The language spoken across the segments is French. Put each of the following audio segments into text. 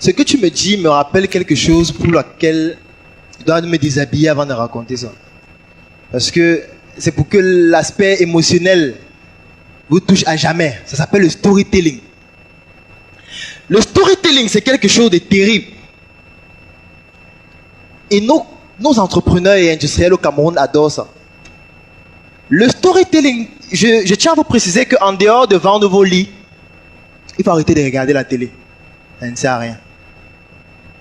Ce que tu me dis me rappelle quelque chose pour laquelle je dois me déshabiller avant de raconter ça. Parce que c'est pour que l'aspect émotionnel vous touche à jamais. Ça s'appelle le storytelling. Le storytelling, c'est quelque chose de terrible. Et nos entrepreneurs et industriels au Cameroun adorent ça. Le storytelling, je tiens à vous préciser qu'en dehors de vendre vos lits, il faut arrêter de regarder la télé. Ça ne sert à rien.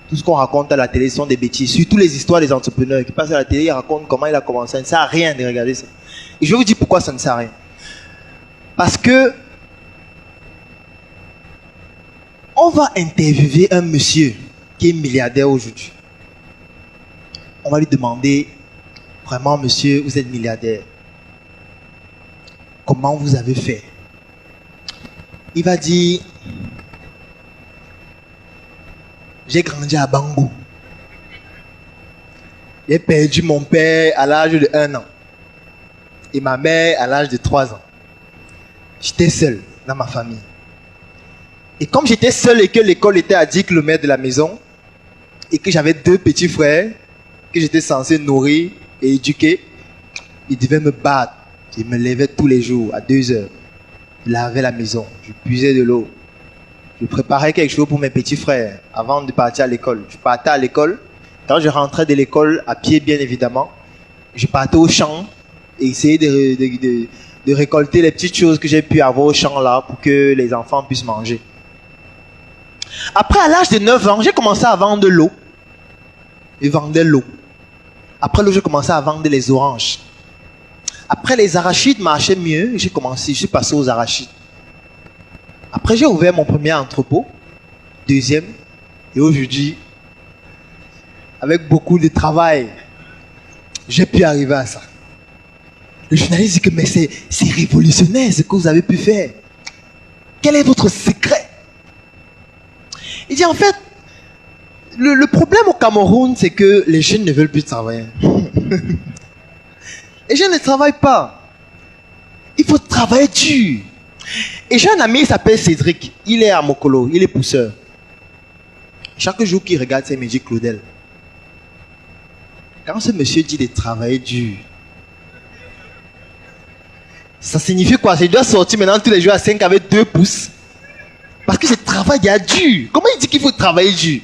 Tout ce qu'on raconte à la télé sont des bêtises. Surtout les histoires des entrepreneurs qui passent à la télé, ils racontent comment il a commencé. Ça ne sert à rien de regarder ça. Et je vais vous dire pourquoi ça ne sert à rien. Parce que on va interviewer un monsieur qui est milliardaire aujourd'hui. On va lui demander, vraiment monsieur, vous êtes milliardaire. Comment vous avez fait? Il va dire, j'ai grandi à Bangou. J'ai perdu mon père à l'âge de 1 an. Et ma mère à l'âge de 3 ans. J'étais seul dans ma famille. Et comme j'étais seul et que l'école était à 10 km de la maison, et que j'avais 2 petits frères que j'étais censé nourrir et éduquer, ils devaient me battre. Je me levais tous les jours à 2 heures. Je lavais la maison, je puisais de l'eau. Je préparais quelque chose pour mes petits frères avant de partir à l'école. Je partais à l'école. Quand je rentrais de l'école, à pied bien évidemment, je partais au champ et essayais de récolter les petites choses que j'ai pu avoir au champ là pour que les enfants puissent manger. Après, à l'âge de 9 ans, j'ai commencé à vendre de l'eau. Je vendais l'eau. Après l'eau, j'ai commencé à vendre les oranges. Après, les arachides marchaient mieux. Je suis passé aux arachides. Après, j'ai ouvert mon premier entrepôt. Deuxième. Et aujourd'hui, avec beaucoup de travail, j'ai pu arriver à ça. Le journaliste dit que mais c'est révolutionnaire ce que vous avez pu faire. Quel est votre secret? Il dit en fait, le problème au Cameroun, c'est que les jeunes ne veulent plus travailler. Les jeunes ne travaillent pas. Il faut travailler dur. Et j'ai un ami, il s'appelle Cédric. Il est à Mokolo, il est pousseur. Chaque jour qu'il regarde, il me dit Claudel. Quand ce monsieur dit de travailler dur, ça signifie quoi? Il doit sortir maintenant tous les jours à 5 avec 2 pouces. Parce que ce travail est dur. Comment il dit qu'il faut travailler dur?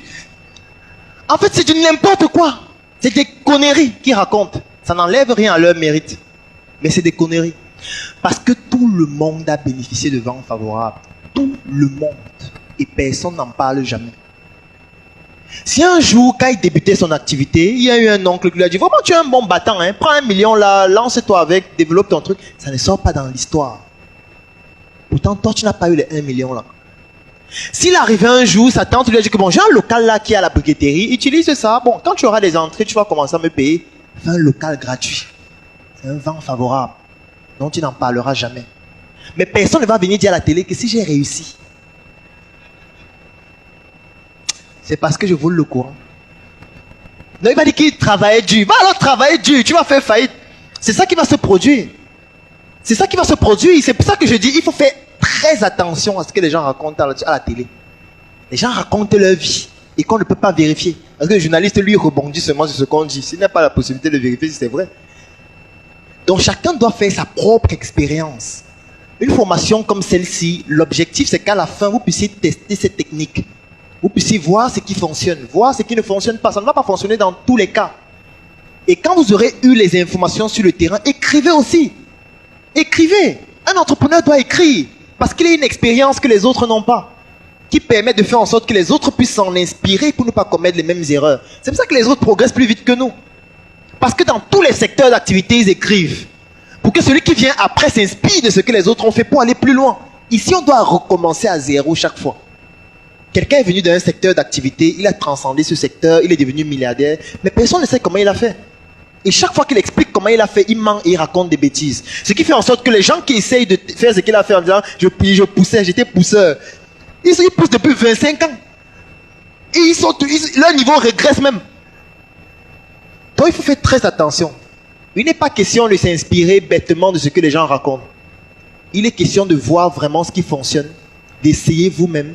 En fait, c'est du n'importe quoi. C'est des conneries qu'il raconte. Ça n'enlève rien à leur mérite. Mais c'est des conneries. Parce que tout le monde a bénéficié de vents favorables. Tout le monde. Et personne n'en parle jamais. Si un jour, quand il débutait son activité, il y a eu un oncle qui lui a dit, vraiment tu es un bon battant, hein? Prends 1 million là, lance-toi avec, développe ton truc. Ça ne sort pas dans l'histoire. Pourtant, toi, tu n'as pas eu les 1 million là. S'il arrivait un jour, sa tante lui a dit que bon, j'ai un local là qui est à la briqueterie, utilise ça. Bon, quand tu auras des entrées, tu vas commencer à me payer. Fais un local gratuit. C'est un vent favorable. Donc tu n'en parleras jamais. Mais personne ne va venir dire à la télé que si j'ai réussi, c'est parce que je vole le courant. Donc il va dire qu'il travaillait dur. Va alors travailler dur, tu vas faire faillite. C'est ça qui va se produire. C'est ça qui va se produire. C'est pour ça que je dis, il faut faire très attention à ce que les gens racontent à la télé. Les gens racontent leur vie et qu'on ne peut pas vérifier. Parce que le journaliste, lui, rebondit seulement sur ce qu'on dit. S'il n'a pas la possibilité de vérifier si c'est vrai. Donc chacun doit faire sa propre expérience. Une formation comme celle-ci, l'objectif c'est qu'à la fin, vous puissiez tester cette technique. Vous puissiez voir ce qui fonctionne, voir ce qui ne fonctionne pas. Ça ne va pas fonctionner dans tous les cas. Et quand vous aurez eu les informations sur le terrain, écrivez aussi. Écrivez. Un entrepreneur doit écrire. Parce qu'il a une expérience que les autres n'ont pas. Qui permet de faire en sorte que les autres puissent s'en inspirer pour ne pas commettre les mêmes erreurs. C'est pour ça que les autres progressent plus vite que nous. Parce que dans tous les secteurs d'activité, ils écrivent. Pour que celui qui vient après s'inspire de ce que les autres ont fait pour aller plus loin. Ici, on doit recommencer à zéro chaque fois. Quelqu'un est venu dans un secteur d'activité, il a transcendé ce secteur, il est devenu milliardaire, mais personne ne sait comment il a fait. Et chaque fois qu'il explique comment il a fait, il ment et il raconte des bêtises. Ce qui fait en sorte que les gens qui essayent de faire ce qu'il a fait en disant « je poussais, j'étais pousseur », ils poussent depuis 25 ans. Et leur niveau régresse même. Donc il faut faire très attention. Il n'est pas question de s'inspirer bêtement de ce que les gens racontent. Il est question de voir vraiment ce qui fonctionne, d'essayer vous-même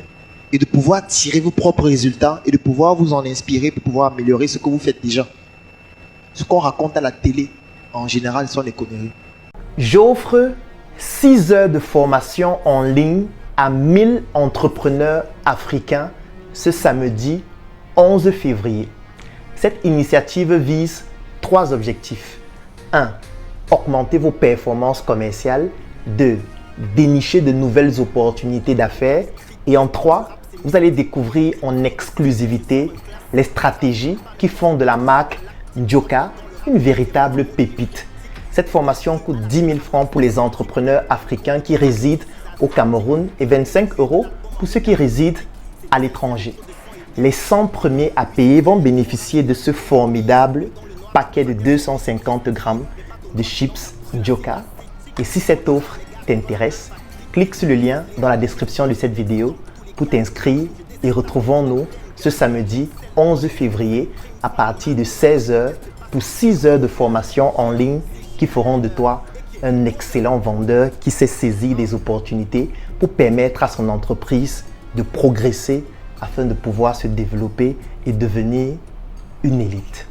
et de pouvoir tirer vos propres résultats et de pouvoir vous en inspirer pour pouvoir améliorer ce que vous faites déjà. Ce qu'on raconte à la télé, en général, sont des conneries. J'offre 6 heures de formation en ligne à 1000 entrepreneurs africains ce samedi 11 février. Cette initiative vise 3 objectifs. 1. Augmenter vos performances commerciales. 2. Dénicher de nouvelles opportunités d'affaires. Et en 3, vous allez découvrir en exclusivité les stratégies qui font de la marque Ndjoka une véritable pépite. Cette formation coûte 10 000 francs pour les entrepreneurs africains qui résident au Cameroun et 25 € pour ceux qui résident à l'étranger. Les 100 premiers à payer vont bénéficier de ce formidable paquet de 250 grammes de chips Ndjoka. Et si cette offre t'intéresse, clique sur le lien dans la description de cette vidéo pour t'inscrire et retrouvons-nous ce samedi 11 février à partir de 16 h pour 6 heures de formation en ligne qui feront de toi un excellent vendeur qui sait saisir des opportunités pour permettre à son entreprise de progresser afin de pouvoir se développer et devenir une élite.